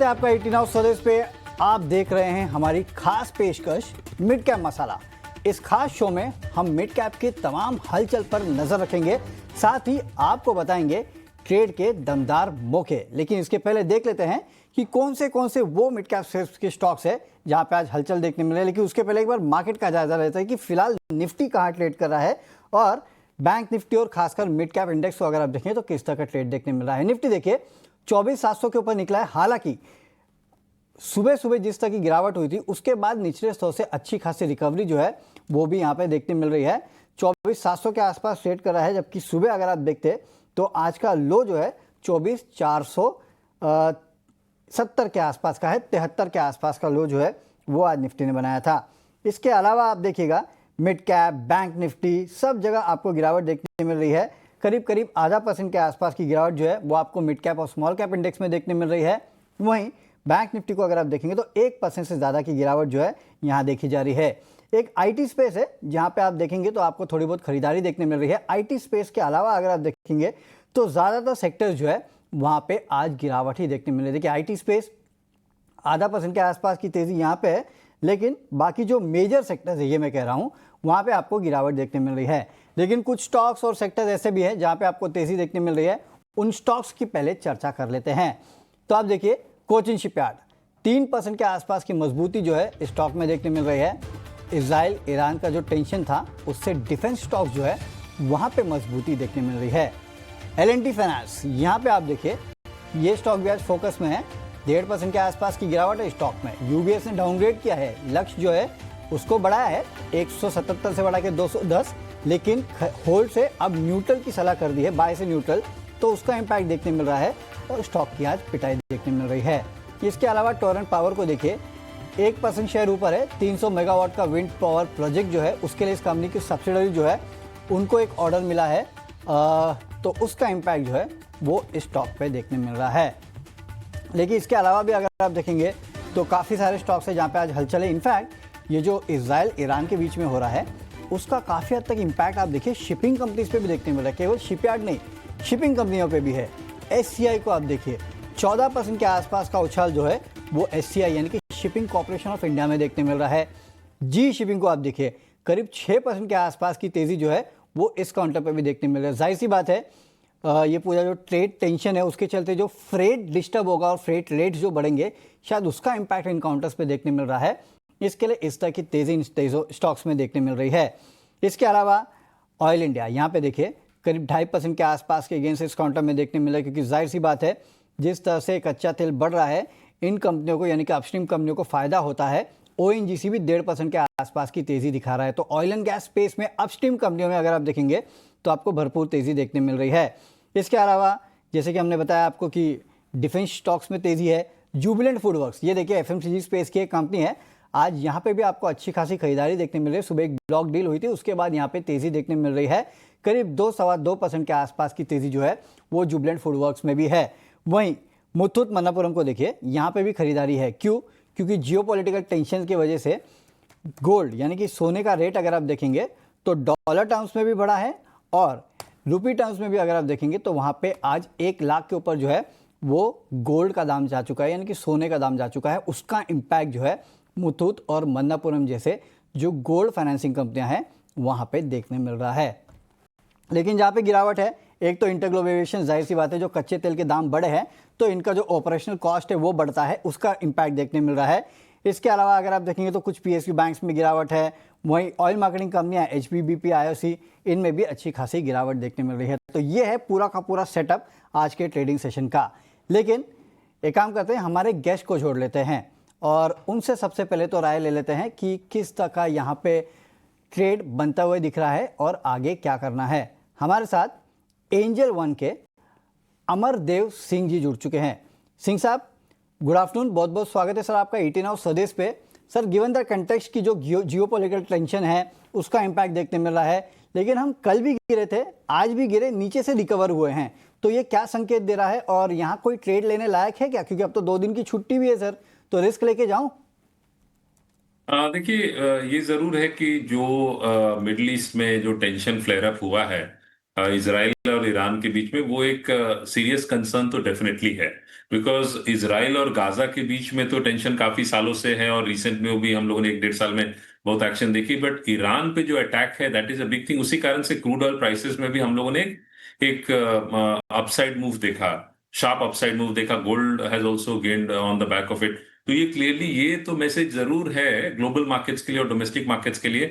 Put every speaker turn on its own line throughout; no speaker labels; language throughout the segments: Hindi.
है आपका 18 हाउस स्वदेश पे। आप देख रहे हैं हमारी खास पेशकश मिड कैप मसाला। इस खास शो में हम मिड कैप के तमाम हलचल पर नजर रखेंगे, साथ ही आपको बताएंगे ट्रेड के दमदार मौके। लेकिन इसके पहले देख लेते हैं कि कौन से वो मिड कैप के स्टॉक्स है जहां पे आज हलचल देखने मिले। लेकिन उसके पहले एक बार मार्केट का जायजा लेता है कि फिलहाल निफ्टी कहां ट्रेड कर रहा है और बैंक निफ्टी और खासकर मिड कैप इंडेक्स को अगर आप देखें तो किस तरह का ट्रेड देखने मिल रहा है। निफ्टी देखिए 24,700 के ऊपर निकला है। हालांकि सुबह सुबह जिस तरह की गिरावट हुई थी उसके बाद निचले स्तर से अच्छी खासी रिकवरी जो है वो भी यहाँ पे देखने मिल रही है। 24,700 के आसपास ट्रेड कर रहा है, जबकि सुबह अगर आप देखते तो आज का लो जो है 24,470 के आसपास का है। 73 के आसपास का लो जो है वो आज निफ्टी ने बनाया था। इसके अलावा आप देखिएगा मिड कैप, बैंक निफ्टी, सब जगह आपको गिरावट देखने मिल रही है। करीब करीब आधा % के आसपास की गिरावट जो है वो आपको मिड कैप और स्मॉल कैप इंडेक्स में देखने मिल रही है। वहीं बैंक निफ्टी को अगर आप देखेंगे तो 1% से ज़्यादा की गिरावट जो है यहाँ देखी जा रही है। एक आईटी स्पेस है जहाँ पे आप देखेंगे तो आपको थोड़ी बहुत खरीदारी देखने मिल रही है। आईटी स्पेस के अलावा अगर आप देखेंगे तो ज़्यादातर सेक्टर्स जो है वहाँ पे आज गिरावट ही देखने मिल रही है। देखिए आईटी स्पेस आधा % के आसपास की तेज़ी यहाँ पे है, लेकिन बाकी जो मेजर सेक्टर्स है, ये मैं कह रहा हूँ, वहाँ पे आपको गिरावट देखने मिल रही है। लेकिन कुछ स्टॉक्स और सेक्टर्स ऐसे भी हैं जहाँ पे आपको तेज़ी देखने मिल रही है। उन स्टॉक्स की पहले चर्चा कर लेते हैं। तो आप देखिए कोचिन शिपयार्ड 3% के आसपास की मजबूती जो है स्टॉक में देखने मिल रही है। इजराइल ईरान का जो टेंशन था उससे डिफेंस स्टॉक जो है वहाँ पे मजबूती देखने मिल रही है। L&T फाइनेंस, यहाँ पे आप देखिए ये स्टॉक भी आज फोकस में है। 1.5% के आसपास की गिरावट है स्टॉक में। यूबीएस ने डाउनग्रेड किया है, लक्ष्य जो है उसको बढ़ाया है 177 से बढ़ा के 210, लेकिन होल्ड से अब न्यूट्रल की सलाह कर दी है, बाय से न्यूट्रल, तो उसका इम्पैक्ट देखने मिल रहा है और स्टॉक की आज पिटाई देखने मिल रही है। इसके अलावा टोरेंट पावर को देखिए 1% शेयर ऊपर है। 300 मेगावाट का विंड पावर प्रोजेक्ट जो है उसके लिए इस कंपनी की सब्सिडरी जो है उनको एक ऑर्डर मिला है, तो उसका इम्पैक्ट जो है वो स्टॉक पे देखने मिल रहा है। लेकिन इसके अलावा भी अगर आप देखेंगे तो काफ़ी सारे स्टॉक्स है जहाँ पे आज हलचल है। इनफैक्ट ये जो इजराइल ईरान के बीच में हो रहा है उसका काफ़ी हद तक इम्पैक्ट आप देखिए शिपिंग कंपनीज पे भी देखने मिल रहा है। केवल शिपयार्ड नहीं, शिपिंग कंपनियों पे भी है। SCI को आप देखिए 14% के आसपास का उछाल जो है वो SCI यानी कि शिपिंग कॉर्पोरेशन ऑफ इंडिया में देखने मिल रहा है। जी शिपिंग को आप देखिए करीब 6% के आसपास की तेज़ी जो है वो इस काउंटर पर भी देखने मिल रहा है। जाहिर सी बात है ये पूरा जो ट्रेड टेंशन है उसके चलते जो फ्रेट डिस्टर्ब होगा और फ्रेट रेट्स जो बढ़ेंगे शायद उसका इम्पैक्ट इन काउंटर्स पे देखने मिल रहा है। इसके लिए इस तरह की तेज़ी इन स्टॉक्स में देखने मिल रही है। इसके अलावा ऑयल इंडिया, यहाँ पे देखिए करीब 2.5% के आसपास के गेंस इस काउंटर में देखने मिल रहा है, क्योंकि जाहिर सी बात है जिस तरह से कच्चा तेल बढ़ रहा है इन कंपनियों को यानी कि अपस्ट्रीम कंपनियों को फ़ायदा होता है। ONGC भी 1.5% के आसपास की तेज़ी दिखा रहा है। तो ऑयल एंड गैस स्पेस में अपस्ट्रीम कंपनियों में अगर आप देखेंगे तो आपको भरपूर तेज़ी देखने मिल रही है। इसके अलावा जैसे कि हमने बताया आपको कि डिफेंस स्टॉक्स में तेज़ी है। जुबिलेंट फूडवर्क्स, ये देखिए FMCG स्पेस की एक कंपनी है, आज यहाँ पे भी आपको अच्छी खासी खरीदारी देखने मिल रही है। सुबह एक ब्लॉक डील हुई थी, उसके बाद यहाँ पे तेज़ी देखने मिल रही है। करीब 2-2.25% के आसपास की तेज़ी जो है वो जुबिलेंट फूडवर्क्स में भी है। वहीं मुथूट मन्नपुरम को देखिए, यहाँ पे भी खरीदारी है। क्यों? क्योंकि जियोपॉलिटिकल टेंशन की वजह से गोल्ड यानी कि सोने का रेट अगर आप देखेंगे तो डॉलर टर्म्स में भी बढ़ा है और रुपी टर्म्स में भी अगर आप देखेंगे तो वहाँ पे आज 1 लाख के ऊपर जो है वो गोल्ड का दाम जा चुका है, यानी कि सोने का दाम जा चुका है। उसका इम्पैक्ट जो है मुथूट और मन्नापुरम जैसे जो गोल्ड फाइनेंसिंग कंपनियां हैं वहाँ पे देखने मिल रहा है। लेकिन जहाँ पे गिरावट है, एक तो इंटरग्लोबल एविएशन, जाहिर सी बात है जो कच्चे तेल के दाम बढ़े हैं तो इनका जो ऑपरेशनल कॉस्ट है वो बढ़ता है, उसका इम्पैक्ट देखने मिल रहा है। इसके अलावा अगर आप देखेंगे तो कुछ PSU बैंक्स में गिरावट है। वहीं ऑयल मार्केटिंग कंपनियां HP, BP, IOC, इनमें भी अच्छी खासी गिरावट देखने मिल रही है। तो ये है पूरा का पूरा सेटअप आज के ट्रेडिंग सेशन का। लेकिन एक काम करते हैं, हमारे गेस्ट को जोड़ लेते हैं और उनसे सबसे पहले तो राय ले लेते हैं कि किस तरह का यहाँ पे ट्रेड बनता हुआ दिख रहा है और आगे क्या करना है। हमारे साथ एंजल वन के अमरदेव सिंह जी जुड़ चुके हैं। सिंह साहब, गुड आफ्टरनून, बहुत बहुत स्वागत है सर आपका 18 हाउस स्वदेश पे। सर, गिवन द कंटेक्स्ट की जो जियोपॉलिटिकल टेंशन है उसका इम्पैक्ट देखने मिल रहा है, लेकिन हम कल भी गिरे थे, आज भी गिरे, नीचे से रिकवर हुए हैं, तो ये क्या संकेत दे रहा है और यहाँ कोई ट्रेड लेने लायक है क्या? क्योंकि अब तो 2 दिन की छुट्टी भी है सर, तो रिस्क लेके जाऊं?
देखिए, ये जरूर है कि जो मिडिल ईस्ट में जो टेंशन फ्लेयर अप हुआ है, इजराइल और ईरान के बीच में, वो एक सीरियस कंसर्न तो डेफिनेटली है। बिकॉज इजराइल और गाजा के बीच में तो टेंशन काफी सालों से है, और रिसेंट में वो भी हम लोगों ने 1-1.5 साल में बहुत एक्शन देखी। बट ईरान पे जो अटैक है, that is a big thing. उसी कारण से क्रूड ऑयल प्राइसेस में भी हम लोगों ने एक अपसाइड मूव देखा, शार्प अपसाइड मूव देखा। Gold has also gained on the back of it. तो ये क्लियरली, ये तो मैसेज जरूर है ग्लोबल मार्केट्स के लिए और डोमेस्टिक मार्केट्स के लिए,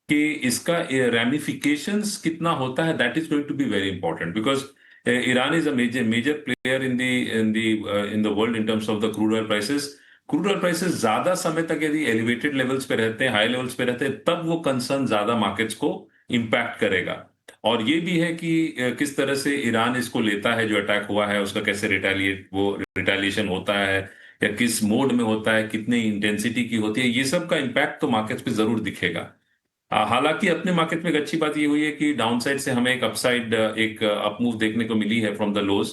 कि इसका रैमिफिकेशंस कितना होता है, that is going to be very important. Because Iran is a major player in the world in terms of the crude oil prices. Crude oil prices ज्यादा समय तक यदि एलिवेटेड लेवल्स पे रहते हैं, हाई लेवल्स पे रहते हैं, तब वो कंसर्न ज्यादा मार्केट्स को इम्पैक्ट करेगा। और ये भी है कि किस तरह से ईरान इसको लेता है, जो अटैक हुआ है उसका कैसे रिटेलिएशन होता है, या किस मोड में होता है, कितनी इंटेंसिटी की होती है, ये सब का इम्पैक्ट तो मार्केट्स पे जरूर दिखेगा। हालांकि अपने मार्केट में एक अच्छी बात ये हुई है कि डाउनसाइड से हमें एक अपसाइड, एक अप मूव देखने को मिली है from the lows.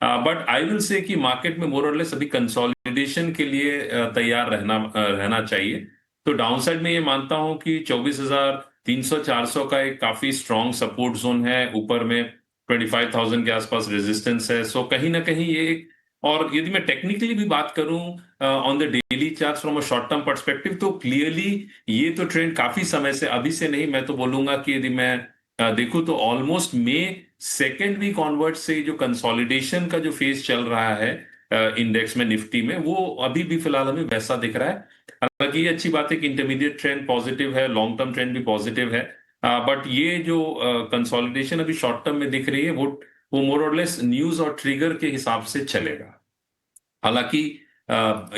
But I will say कि मार्केट में मोर और लेस अभी कंसोलिडेशन के लिए रहना चाहिए। तो डाउनसाइड में ये मानता हूं कि 24,300-400 का एक काफी स्ट्रॉन्ग सपोर्ट जोन है। ऊपर में 25,000 के आसपास रेजिस्टेंस है। सो कहीं ना कहीं ये एक, और यदि मैं टेक्निकली भी बात करूं on the daily chart from a short term perspective, तो क्लियरली ये तो ट्रेंड काफी समय से, अभी से नहीं, मैं तो बोलूंगा कि यदि मैं देखूं तो ऑलमोस्ट मई सेकेंड वीक ऑनवर्ड से जो कंसोलिडेशन का जो फेज चल रहा है इंडेक्स में, निफ्टी में, वो अभी भी फिलहाल हमें वैसा दिख रहा है। हालांकि ये अच्छी बात है कि इंटरमीडिएट ट्रेंड पॉजिटिव है, लॉन्ग टर्म ट्रेंड भी पॉजिटिव है। बट ये जो कंसोलिडेशन अभी शॉर्ट टर्म में दिख रही है, वो मोर और लेस न्यूज और ट्रिगर के हिसाब से चलेगा। हालांकि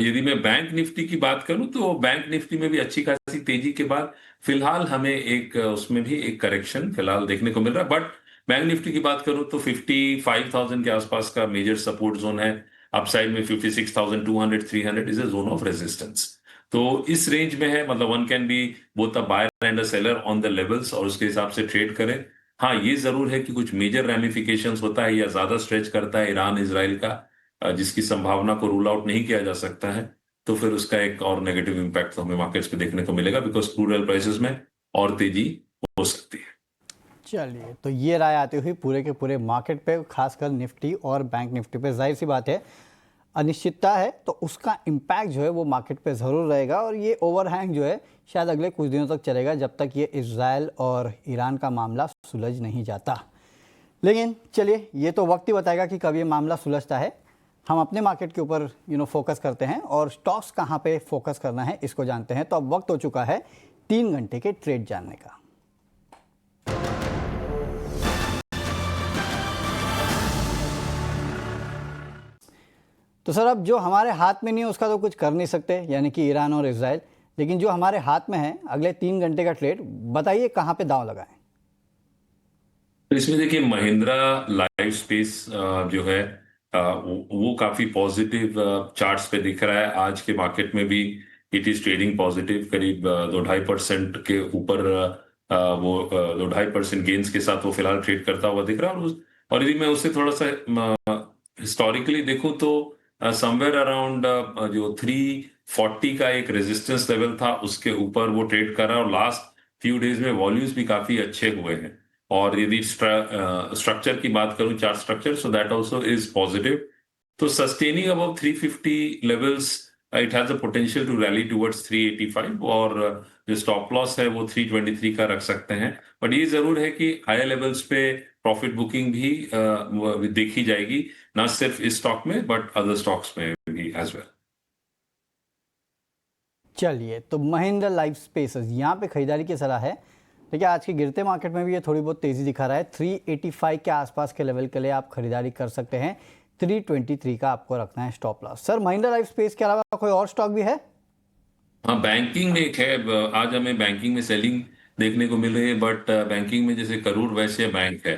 यदि मैं बैंक निफ्टी की बात करूं, तो बैंक निफ्टी में भी अच्छी खासी तेजी के बाद फिलहाल हमें एक उसमें भी एक करेक्शन फिलहाल देखने को मिल रहा है। बट बैंक निफ्टी की बात करूं तो 55,000 के आसपास का मेजर सपोर्ट जोन है। अपसाइड में 56,200 300 is a zone of resistance. तो इस रेंज में है, मतलब one can be both a buyer and a seller on the levels, और उसके हिसाब से ट्रेड करें। हाँ, ये जरूर है कि कुछ मेजर रैमिफिकेशंस होता है या ज्यादा स्ट्रेच करता है ईरान इसराइल का, जिसकी संभावना को रूल आउट नहीं किया जा सकता है, तो फिर उसका एक और नेगेटिव इम्पैक्ट तो हमें मार्केट्स पे देखने को मिलेगा, बिकॉज क्रूड ऑयल प्राइसेस में और तेजी हो सकती है।
चलिए, तो ये राय आती हुई पूरे के पूरे मार्केट पे, खासकर निफ्टी और बैंक निफ्टी पे, जाहिर सी बात है अनिश्चितता है तो उसका इम्पैक्ट जो है वो मार्केट पे ज़रूर रहेगा, और ये ओवरहैंग जो है शायद अगले कुछ दिनों तक चलेगा, जब तक ये इजराइल और ईरान का मामला सुलझ नहीं जाता। लेकिन चलिए, ये तो वक्त ही बताएगा कि कब ये मामला सुलझता है। हम अपने मार्केट के ऊपर फोकस करते हैं, और स्टॉक्स कहाँ पे फोकस करना है इसको जानते हैं। तो अब वक्त हो चुका है 3 घंटे के ट्रेड जानने का। तो सर, अब जो हमारे हाथ में नहीं है उसका तो कुछ कर नहीं सकते, यानी कि ईरान और इजराइल। लेकिन जो हमारे हाथ में है, अगले 3 घंटे का ट्रेड, बताइए कहाँ पे दांव लगाएं।
तो इसमें देखिए, महिंद्रा लाइफ स्पेस जो है, वो काफी पॉजिटिव चार्ट्स पे दिख रहा है। आज के मार्केट में भी इट इज ट्रेडिंग पॉजिटिव, करीब 2-2.5% के ऊपर, वो 2-2.5% गेन्स के साथ वो फिलहाल ट्रेड करता हुआ दिख रहा है। और यदि मैं उसे थोड़ा सा हिस्टोरिकली देखूं, तो समवेयर अराउंड जो 340 का एक रेजिस्टेंस लेवल था, उसके ऊपर वो ट्रेड कर रहा है, और लास्ट फ्यू डेज में वॉल्यूम्स भी काफी अच्छे हुए हैं। और यदि स्ट्रक्चर की बात करूं, chart structure, so that also is positive. तो sustaining above 350 levels, it has a potential to rally towards 385, और जो स्टॉप लॉस है वो 323 का रख सकते हैं। बट ये जरूर है कि हायर लेवल्स पे प्रॉफिट बुकिंग भी देखी जाएगी, ना सिर्फ इस स्टॉक में बट अदर स्टॉक्स में भी एज वेल।
चलिए, तो महिंद्रा लाइफ स्पेसेस यहाँ पे खरीदारी की सलाह है। देखिए, आज के गिरते मार्केट में भी ये थोड़ी बहुत तेज़ी दिखा रहा है। 385 के आसपास के लेवल के लिए आप खरीदारी कर सकते हैं। 323 का आपको रखना है stop loss. Sir, Mahindra life space के अलावा कोई और स्टॉक भी है?
हाँ, बैंकिंग में एक है। आज हमें बैंकिंग में सेलिंग देखने को मिल रही है, बट बैंकिंग में जैसे करूर वैश्य बैंक है,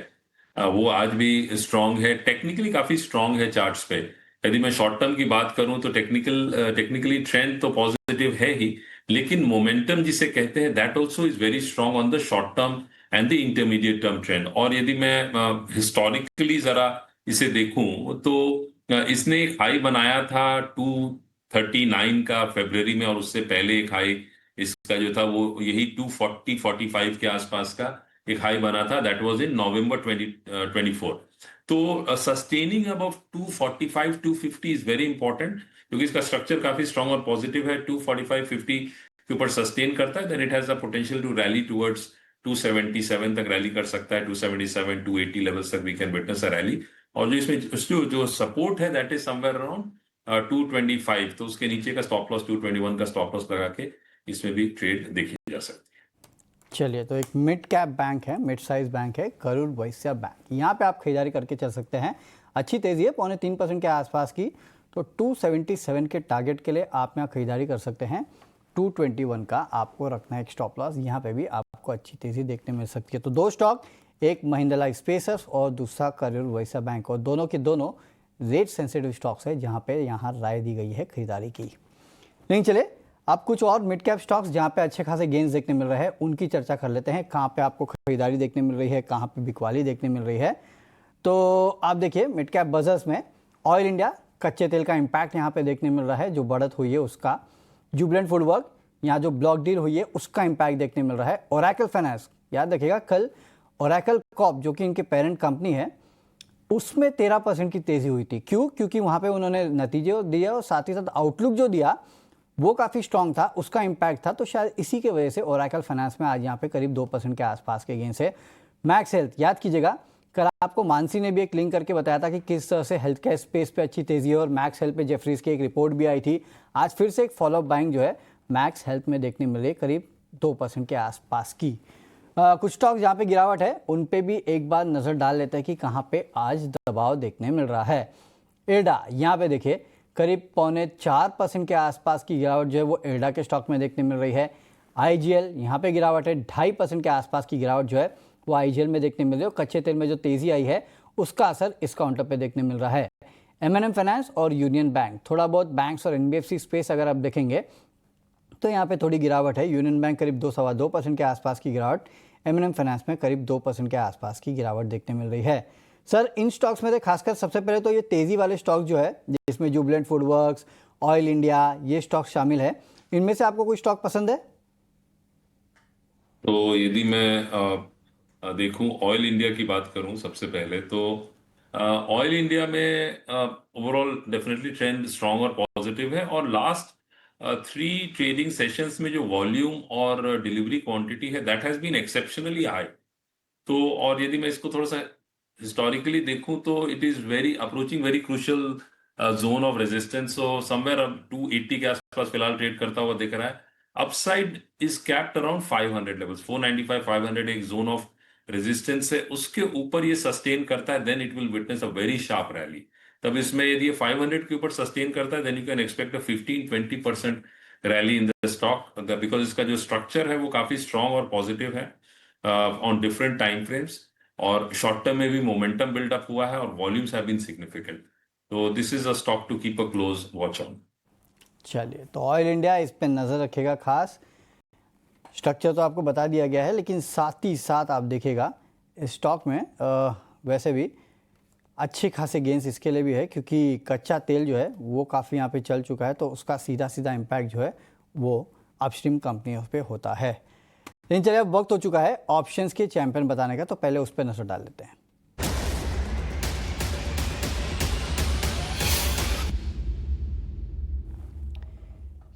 वो आज भी स्ट्रांग है, टेक्निकली काफी स्ट्रांग है चार्ट्स पे। यदि मैं शॉर्ट टर्म की बात करूं तो टेक्निकली ट्रेंड तो पॉजिटिव है ही, लेकिन मोमेंटम जिसे कहते हैं, that also is very strong on the short term and the intermediate term trend. और यदि मैं हिस्टोरिकली जरा इसे देखूं, तो इसने एक हाई बनाया था 239 का फरवरी में, और उससे पहले एक हाई इसका जो था वो यही 240-45 के आसपास का एक हाई बना था, दैट वाज इन नवंबर 2024। तो sustaining above 245 250 is very important, क्योंकि इसका स्ट्रक्चर काफी स्ट्रांग और पॉजिटिव है। 245 50 के ऊपर सस्टेन करता है, then it has the potential to rally towards 277 तक रैली कर सकता है। 277 280 लेवल्स तक we can witness a rally. और जो इसमें जो सपोर्ट है दैट इज समवेयर अराउंड 225, तो उसके नीचे का स्टॉप लॉस 221 का स्टॉप लॉस लगा के इसमें भी ट्रेड देखी जा सकती है।
चलिए, तो एक मिड कैप बैंक है, मिड साइज बैंक है करूर वैश्य बैंक, यहाँ पे आप खरीदारी करके चल सकते हैं। अच्छी तेज़ी है, 0.25% के आसपास की। तो 277 के टारगेट के लिए आप यहाँ खरीदारी कर सकते हैं। 221 का आपको रखना है एक स्टॉप लॉस। यहाँ पे भी आपको अच्छी तेज़ी देखने मिल सकती है। तो दो स्टॉक, एक महिंद्रा लाइफ स्पेसेस और दूसरा करूर वैश्य बैंक, और दोनों के दोनों रेट सेंसिटिव स्टॉक्स है, जहाँ पे यहाँ राय दी गई है खरीदारी की। नहीं, चले अब कुछ और मिड कैप स्टॉक्स जहाँ पे अच्छे खासे गेंस देखने मिल रहे हैं उनकी चर्चा कर लेते हैं। कहाँ पे आपको खरीदारी देखने मिल रही है, कहाँ पे बिकवाली देखने मिल रही है। तो आप देखिए, मिड कैप बजर्स में ऑयल इंडिया, कच्चे तेल का इम्पैक्ट यहाँ पे देखने मिल रहा है, जो बढ़त हुई है उसका। जुबिलेंट फूडवर्क, यहाँ जो ब्लॉक डील हुई है उसका इम्पैक्ट देखने मिल रहा है। ओरेकल फाइनेंस, याद रखिएगा कल ओरेकल कॉर्प जो कि इनके पेरेंट कंपनी है, उसमें 13% की तेज़ी हुई थी। क्यों? क्योंकि वहाँ पे उन्होंने नतीजे दिए और साथ ही साथ आउटलुक जो दिया वो काफ़ी स्ट्रॉन्ग था, उसका इम्पैक्ट था। तो शायद इसी के वजह से ओरेकल फाइनेंस में आज यहाँ पे करीब 2% के आसपास के गेन से। मैक्स हेल्थ, याद कीजिएगा कल आपको मानसी ने भी एक लिंक करके बताया था कि किस तरह से हेल्थ केयर स्पेस पे अच्छी तेज़ी है, और मैक्स हेल्थ पे जेफरीज की एक रिपोर्ट भी आई थी। आज फिर से एक फॉलोअप बाइंग जो है मैक्स हेल्थ में देखने मिल रही है, करीब 2% के आसपास की। कुछ स्टॉक जहाँ पे गिरावट है उन पे भी एक बार नज़र डाल लेते हैं कि कहाँ पे आज दबाव देखने मिल रहा है। एडा, यहाँ पे देखिए करीब 4.25% के आसपास की गिरावट जो है वो एडा के स्टॉक में देखने मिल रही है। आईजीएल, यहाँ पे गिरावट है, 2.5% के आसपास की गिरावट जो है वो आईजीएल में देखने मिल रही है। और कच्चे तेल में जो तेज़ी आई है उसका असर इस काउंटर पे देखने मिल रहा है। एमएनएम फाइनेंस और यूनियन बैंक, थोड़ा बहुत बैंक्स और एनबीएफसी स्पेस अगर आप देखेंगे तो यहाँ पे थोड़ी गिरावट है। यूनियन बैंक करीब 2.25% के आसपास की गिरावट, एमएनएम फाइनेंस में करीब 2% के आसपास की गिरावट देखने मिल रही है। सर, इन स्टॉक्स में से खासकर सबसे पहले तो ये तेज़ी वाले स्टॉक जो है जिसमें जुबिलेंट फूडवर्क्स, ऑयल इंडिया, ये स्टॉक शामिल है, इनमें से आपको कोई स्टॉक पसंद है?
तो यदि मैं देखूं, ऑयल इंडिया की बात करूं सबसे पहले, तो ऑयल इंडिया में ओवरऑल डेफिनेटली ट्रेंड स्ट्रांग और पॉजिटिव है। और लास्ट 3 ट्रेडिंग सेशंस में जो वॉल्यूम और डिलीवरी क्वांटिटी है that has been exceptionally high. तो और यदि मैं इसको थोड़ा सा हिस्टोरिकली देखूं तो it is very approaching very crucial zone of resistance. So somewhere अब 280 के आसपास फिलहाल ट्रेड करता हुआ दिख रहा है। Upside is capped around 500 levels, 495 500 एक जोन ऑफ रेजिस्टेंस है। उसके ऊपर ये सस्टेन करता है then it will witness a very sharp rally. तब इसमें यदि ये 500 के ऊपर सस्टेन करता है then you can expect a 15-20% rally in the stock, because इसका जो स्ट्रक्चर है वो काफी स्ट्रांग और पॉजिटिव है ऑन डिफरेंट टाइम फ्रेम्स। और शॉर्ट टर्म में भी मोमेंटम बिल्डअप हुआ है और वॉल्यूम्स हैव बीन सिग्निफिकेंट। तो this is a stock to keep a close watch on.
चलिए, तो ऑयल इंडिया, इस पे नज़र रखिएगा खास। स्ट्रक्चर तो आपको बता दिया गया है, लेकिन साथ ही साथ आप देखिएगा इस स्टॉक में वैसे भी अच्छे खासे गेंस इसके लिए भी है, क्योंकि कच्चा तेल जो है वो काफ़ी यहाँ पे चल चुका है, तो उसका सीधा सीधा इम्पैक्ट जो है वो अपस्ट्रीम कंपनियों पे होता है। लेकिन चलिए, अब वक्त हो चुका है ऑप्शंस के चैंपियन बताने का, तो पहले उस पर नजर डाल लेते हैं।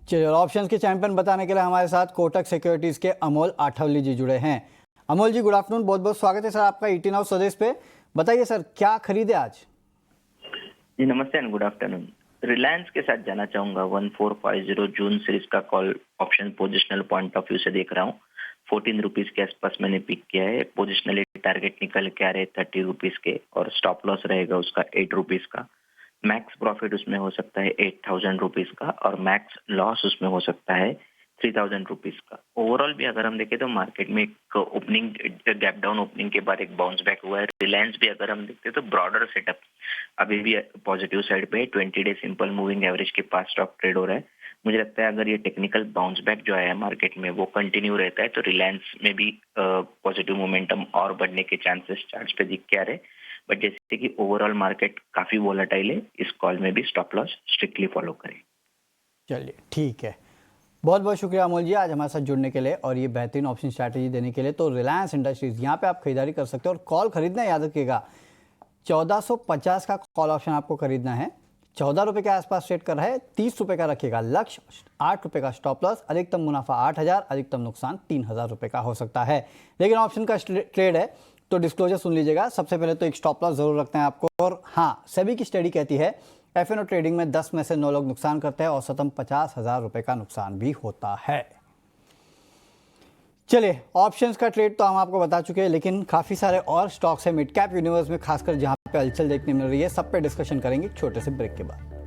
चलिए, ऑप्शंस के चैंपियन बताने के लिए हमारे साथ कोटक सिक्योरिटीज के अमोल आठवली जी जुड़े हैं। अमोल जी, गुड आफ्टरनून, बहुत बहुत स्वागत है सर आपका 18 हाउस स्वदेश पे। बताइए सर, क्या खरीदे आज?
जी नमस्ते एंड गुड आफ्टरनून। रिलायंस के साथ जाना चाहूंगा। 1450 जून सीरीज का call option positional point of view से देख रहा हूँ। 14 रुपीज के आसपास मैंने पिक किया है। पोजिशनली टारगेट निकल के आ रहे 30 रुपीज के, और स्टॉप लॉस रहेगा उसका 8 रुपीज का। मैक्स प्रॉफिट उसमें हो सकता है 8000 रुपीज का, और मैक्स लॉस उसमें हो सकता है 3000 रुपीज का। ओवरऑल भी अगर हम देखें तो मार्केट में एक ओपनिंग गैप डाउन ओपनिंग के बाद एक बाउंस बैक हुआ है। रिलायंस भी अगर हम देखते तो ब्रॉडर सेटअप अभी भी पॉजिटिव साइड पे 20 डे सिंपल मूविंग एवरेज के पास स्टॉक ट्रेड हो रहा है। मुझे लगता है अगर ये टेक्निकल बाउंस बैक जो आया है मार्केट में वो कंटिन्यू रहता है तो रिलायंस में भी पॉजिटिव मोमेंटम और बढ़ने के चांसेस चार्ट्स पे दिख के आ रहे हैं। बट जैसे कि ओवरऑल मार्केट काफी वोलेटाइल है, इस कॉल में भी स्टॉप लॉस स्ट्रिक्टली फॉलो करें।
चलिए, ठीक है। बहुत बहुत शुक्रिया अमोल जी आज हमारे साथ जुड़ने के लिए और ये बेहतरीन ऑप्शन स्ट्रैटेजी देने के लिए। तो रिलायंस इंडस्ट्रीज यहाँ पे आप खरीदारी कर सकते हो और कॉल खरीदना याद रखिएगा 1450 का कॉल ऑप्शन आपको खरीदना है। 14 रुपये के आसपास ट्रेड कर रहा है, 30 रुपये का रखिएगा लक्ष्य, 8 रुपये का स्टॉप लॉस, अधिकतम मुनाफा 8000, अधिकतम नुकसान 3000 रुपये का हो सकता है। लेकिन ऑप्शन का ट्रेड है तो डिस्क्लोजर सुन लीजिएगा। सबसे पहले तो एक स्टॉप लॉस जरूर रखना है आपको। और हाँ, सेबी की स्टडी कहती है एफएनओ ट्रेडिंग में 10 में से 9 लोग नुकसान करते हैं, औसतन 50,000 रुपये का नुकसान भी होता है। चलिए, ऑप्शंस का ट्रेड तो हम आपको बता चुके हैं, लेकिन काफ़ी सारे और स्टॉक्स हैं मिड कैप यूनिवर्स में, खासकर जहां पे हलचल देखने मिल रही है। सब पे डिस्कशन करेंगे छोटे से ब्रेक के बाद।